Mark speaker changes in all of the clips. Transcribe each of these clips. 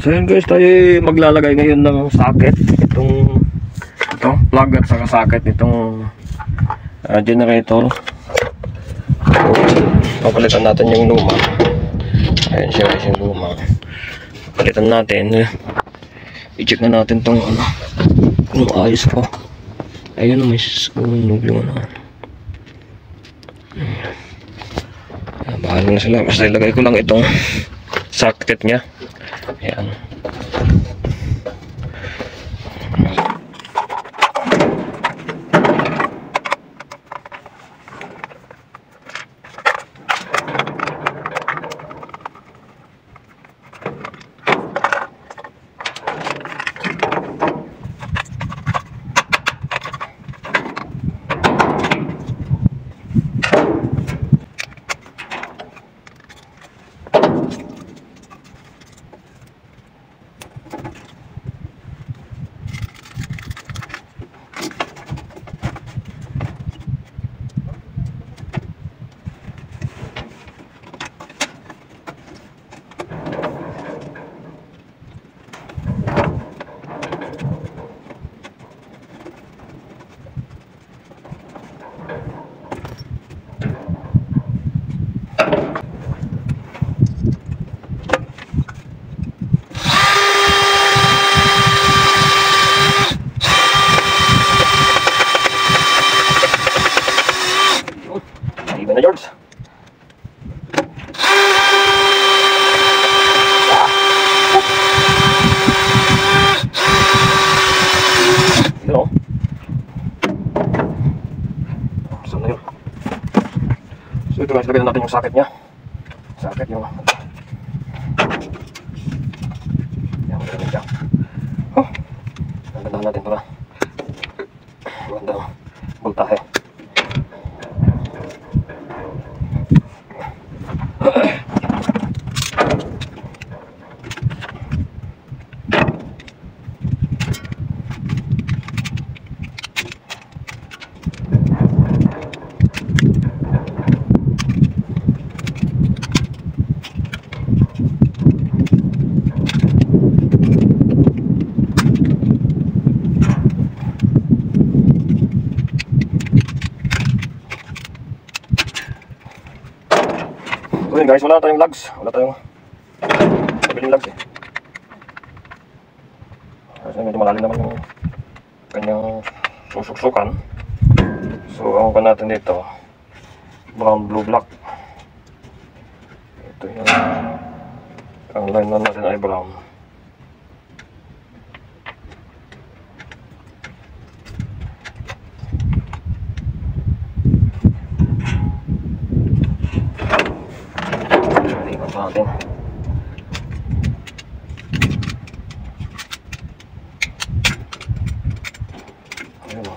Speaker 1: So yun guys, tayo maglalagay ngayon ng socket. Ito plug at saka socket nitong generator. Papalitan natin yung luma. Ayan siya guys, yung luma. Papalitan natin. I-check na natin tong kung ayos po. Ayun, may sunog yung bahala na sila. Basta ilagay ko lang itong socket nya. Ayan. Iba na George. Yun o. Saan na yun? So ito guys, lagyan natin yung socket nya. Socket yung yan, lagyan dyan. Nagandaan natin para magandang voltahe. So yun guys, wala tayong lugs. Wala tayong pabiling lugs eh. Kasi medyo malalim naman yung kanyang susuksukan. So ang pa natin dito, brown blue black. Ito yung ang line na natin ay brown. Natin. Ayun.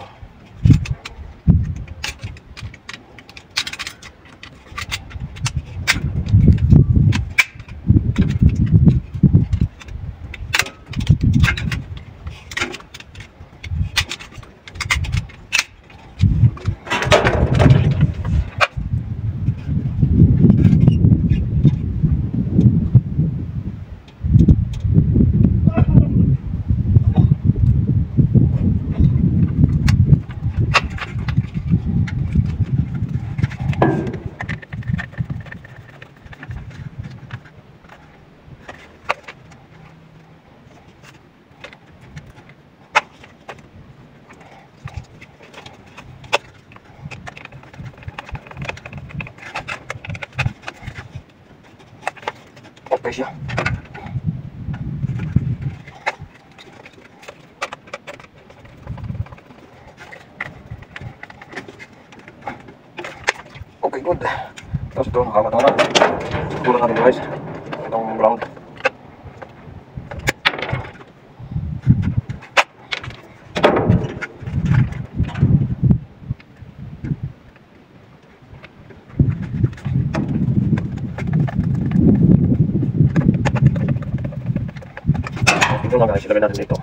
Speaker 1: Okay siya. Okay, good. Tapos ito, nakamatang na. Tulad natin guys. Itong ground. Ito na guys, ilagay natin dito.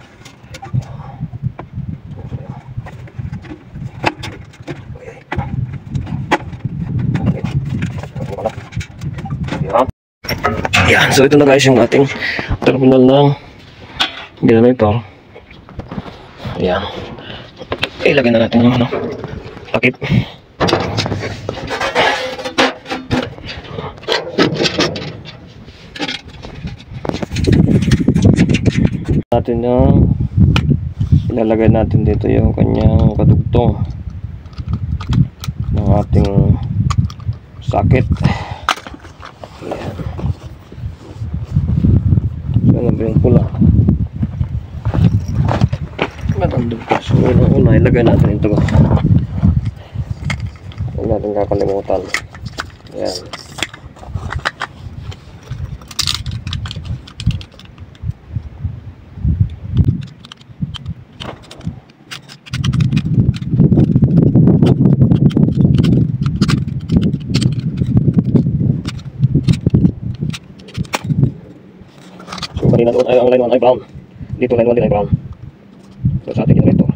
Speaker 1: Yan. Yan, so ito na guys yung ating terminal ng generator. Ayan. Ilagay na natin yung takip. Natin yung ilalagay natin dito yung kanyang kadugtong ng ating socket. Ayan. Ano ba yung pula? Matandog pa. So una ilagay natin ito. Huwag natin kakalimutan. Ayan. Kanina doon ay ang line 1 ay brown. Dito line 1 din ay brown. So sa ating generator.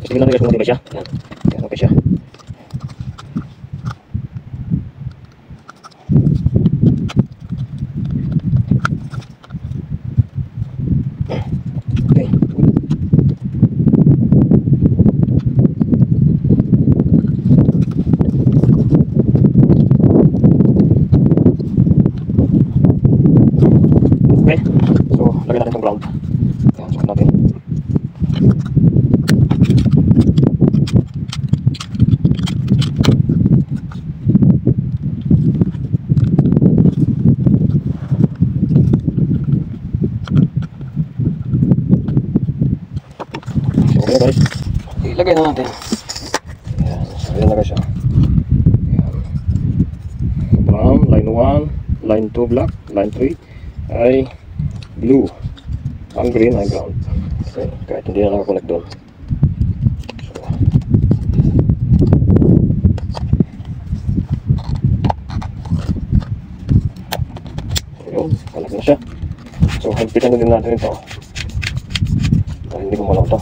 Speaker 1: Tingnan natin kung matibay siya. Yan. Yan, okay siya. Okay, so lagyan natin itong ground. Ayan, sukat natin. So okay guys, ilagay na natin. Ayan, so ayan na guys siya. Ayan. Brown, line 1, line 2 black, line 3 ay blue, ang green ay ground. Okay, kahit hindi na nakakonect doon. So yun, kalag na siya. So hagpitan na din natin ito dahil hindi gumalaw ito.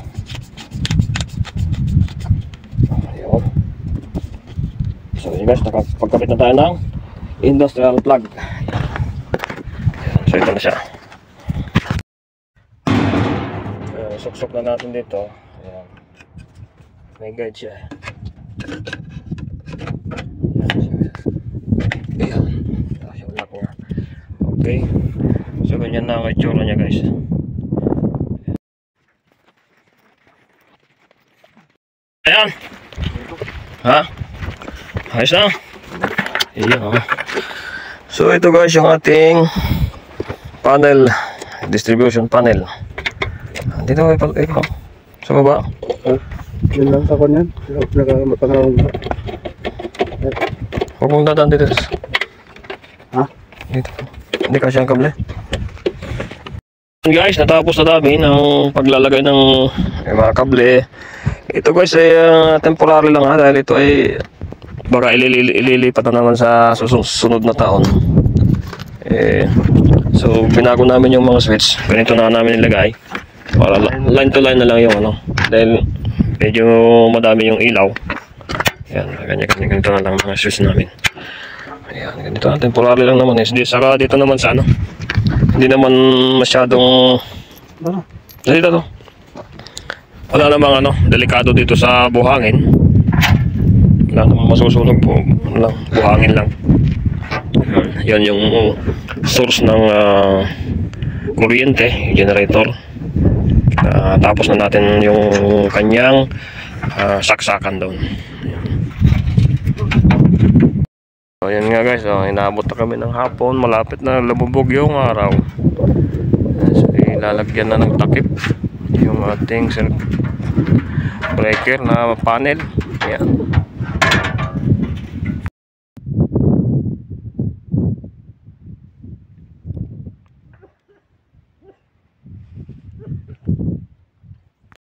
Speaker 1: Ayun. So yun guys, nakapagkapit na tayo ng industrial plug. So ito na siya. Suksok na natin dito. Ayan. May guide siya. Ayan. Yung lock niya. Okay. So ganyan na ang itsura niya guys. Ayan. Ha? Ayos na. Ayan. So ito guys yung ating panel, distribution panel. Dito ay ikaw. Sa baba.
Speaker 2: Yun lang ako niyan. Nagpangawang.
Speaker 1: Huwag mong dadaan dito.
Speaker 2: Ha?
Speaker 1: Dito. Hindi kasi ang kable. Guys, natapos na namin ang paglalagay ng mga kable. Ito guys ay temporary lang ha, dahil ito ay baka ililipat na naman sa susunod na taon. So binago namin yung mga switch. Ganito na namin nilagay. Para line to line na lang yung ano. Dahil medyo madami yung ilaw. Ayan, ganito na lang mga switch namin. Ayan, ganito na. Temporary lang naman. Saka dito naman sa ano. Hindi naman masyadong... Dito to. Wala namang ano, delikado dito sa buhangin. Wala namang masusunog po. Buhangin lang. Yan yung source ng kuryente, generator. Tapos na natin yung kanyang saksakan doon. So yan nga guys, inaabot na kami ng hapon, malapit na lumubog yung araw. So ilalagyan na ng takip yung ating circuit breaker na panel. Yan.